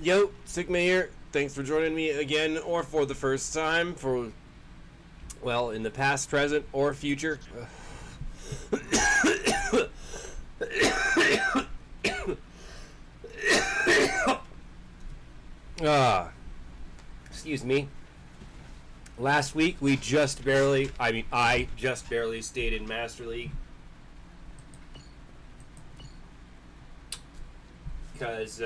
Yo, Sigma here. Thanks for joining me again, or for the first time, for, well, in the past, present, or future. Excuse me. Last week, I just barely stayed in Master League. Because,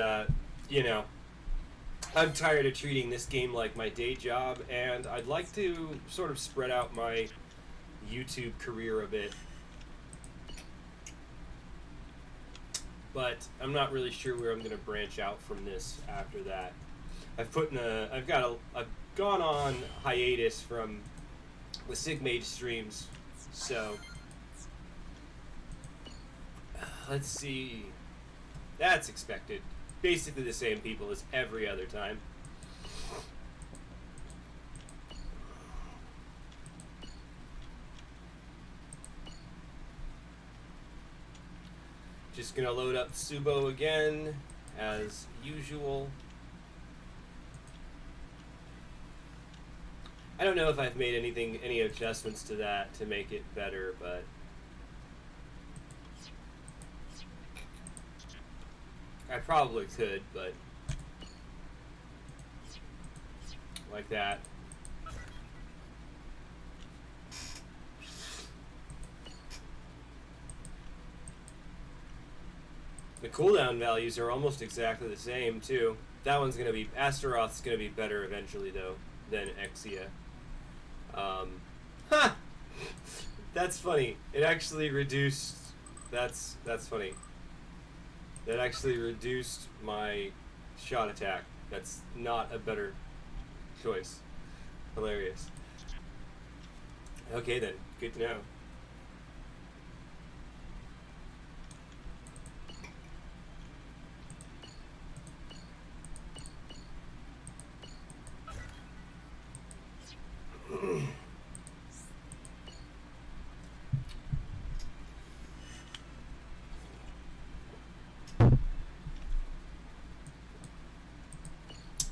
I'm tired of treating this game like my day job, and I'd like to sort of spread out my YouTube career a bit. But I'm not really sure where I'm going to branch out from this after that. I've gone on hiatus from the Sigmage streams, so let's see. That's expected. Basically the same people as every other time. Just gonna load up Subo again, as usual. I don't know if I've made any adjustments to that to make it better, but I probably could, but like that. The cooldown values are almost exactly the same, too. That one's going to be... Astaroth's going to be better eventually, though, than Exia. Ha! That's funny. It actually reduced... That's funny. That actually reduced my shot attack. That's not a better choice. Hilarious. Okay, then. Good to know.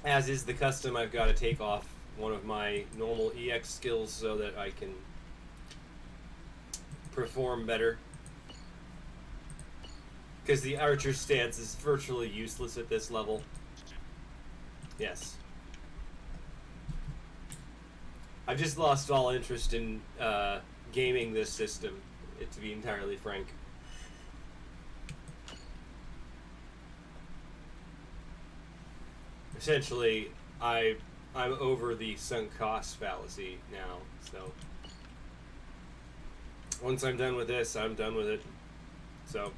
As is the custom, I've got to take off one of my normal EX skills so that I can perform better. Because the archer stance is virtually useless at this level. Yes. I've just lost all interest in gaming this system, to be entirely frank. Essentially, I'm over the sunk cost fallacy now, so once I'm done with this, I'm done with it. So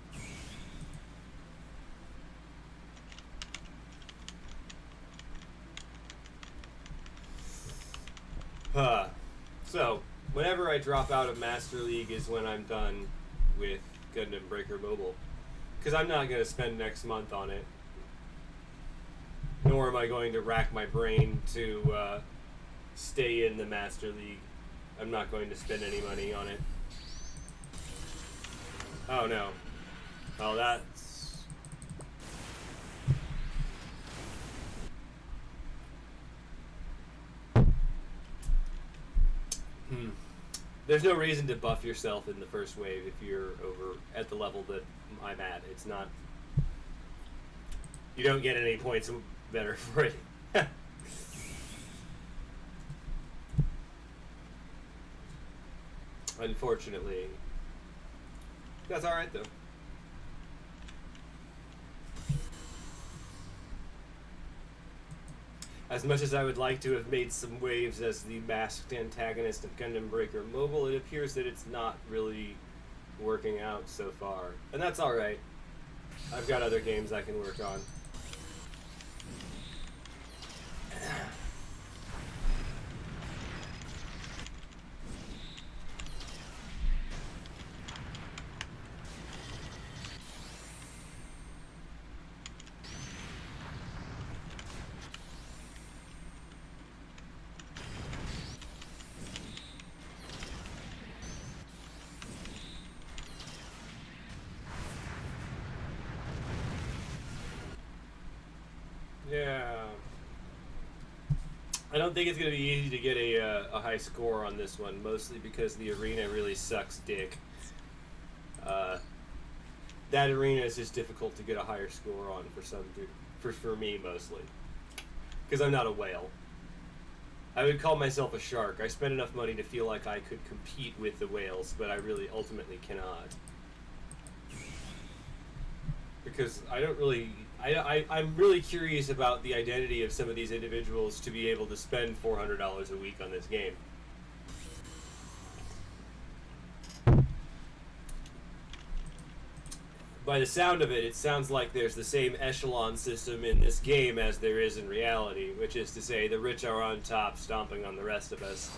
so whenever I drop out of Master League is when I'm done with Gundam Breaker Mobile, because I'm not going to spend next month on it. Nor am I going to rack my brain to stay in the Master League. I'm not going to spend any money on it. Oh no. Oh, that's... There's no reason to buff yourself in the first wave if you're over at the level that I'm at. It's not... You don't get any points better for it. Unfortunately. That's alright, though. As much as I would like to have made some waves as the masked antagonist of Gundam Breaker Mobile, it appears that it's not really working out so far. And that's alright. I've got other games I can work on. Yeah. I don't think it's going to be easy to get a high score on this one, mostly because the arena really sucks dick. That arena is just difficult to get a higher score on for me mostly, because I'm not a whale. I would call myself a shark. I spend enough money to feel like I could compete with the whales, but I really ultimately cannot. Because I don't really... I'm really curious about the identity of some of these individuals to be able to spend $400 a week on this game. By the sound of it, it sounds like there's the same echelon system in this game as there is in reality, which is to say the rich are on top, stomping on the rest of us.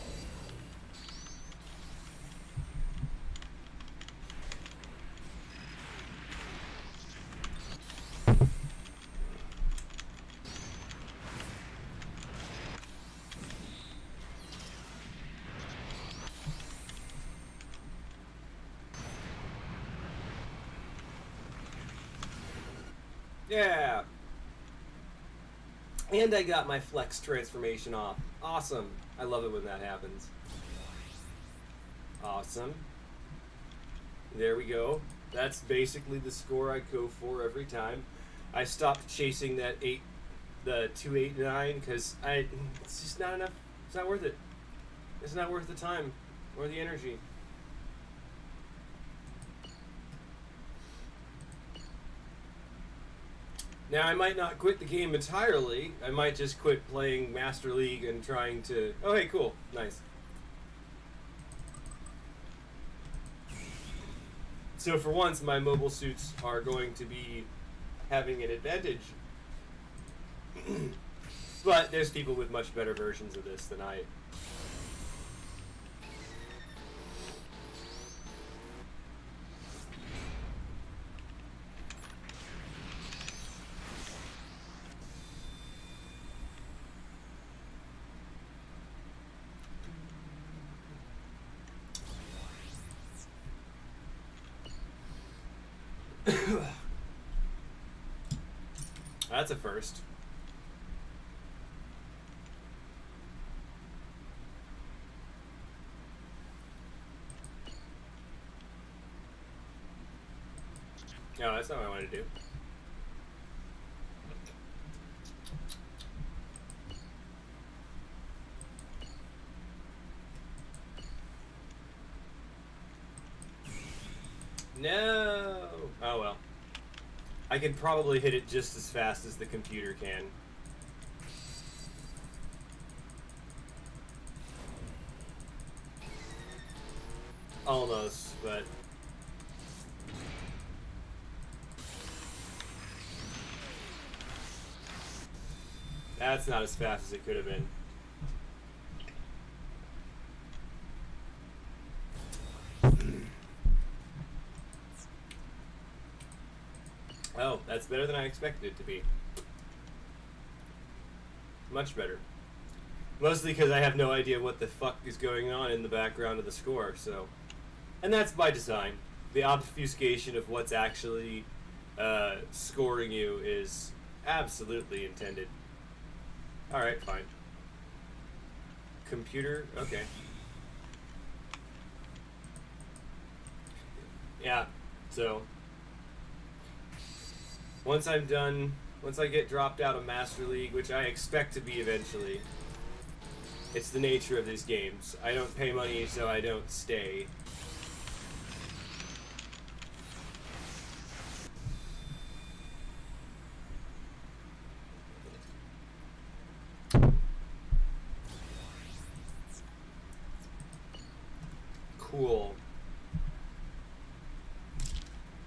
Yeah! And I got my flex transformation off. Awesome. I love it when that happens. Awesome. There we go. That's basically the score I go for every time. I stopped chasing the 289 because it's just not enough. It's not worth it. It's not worth the time or the energy. Now, I might not quit the game entirely. I might just quit playing Master League and trying to... Oh, hey, cool. Nice. So for once, my mobile suits are going to be having an advantage. But there's people with much better versions of this than I... That's a first. No, that's not what I wanted to do. No! Oh well. I can probably hit it just as fast as the computer can. Almost, but... That's not as fast as it could have been. Oh, that's better than I expected it to be. Much better. Mostly because I have no idea what the fuck is going on in the background of the score, so... And that's by design. The obfuscation of what's actually scoring you is absolutely intended. Alright, fine. Computer? Okay. Yeah, so... Once I'm done, once I get dropped out of Master League, which I expect to be eventually, it's the nature of these games. I don't pay money, so I don't stay. Cool.